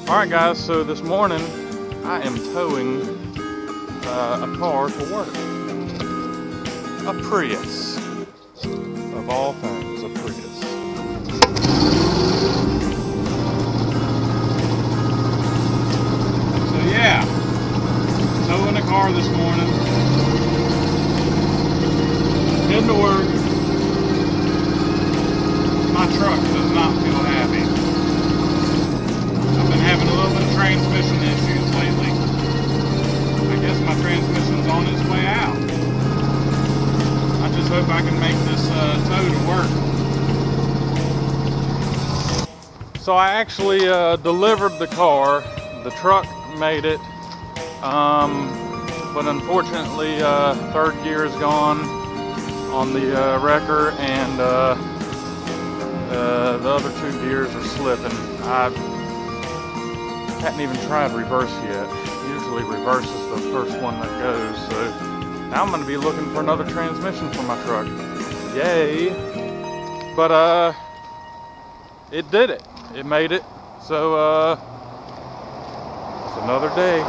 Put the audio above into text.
Alright guys, so this morning I am towing a car to work. A Prius. Of all things, a Prius. So yeah, towing a car this morning. Heading to work. My truck does not feel happy. I've been having a little bit of transmission issues lately. I guess my transmission's on its way out. I just hope I can make this tow to work. So I actually delivered the car. The truck made it. But unfortunately, third gear is gone on the wrecker, and the other two gears are slipping. I hadn't even tried reverse yet. Usually reverse is the first one that goes, so now I'm going to be looking for another transmission for my truck. Yay! But it did it. It made it. So it's another day.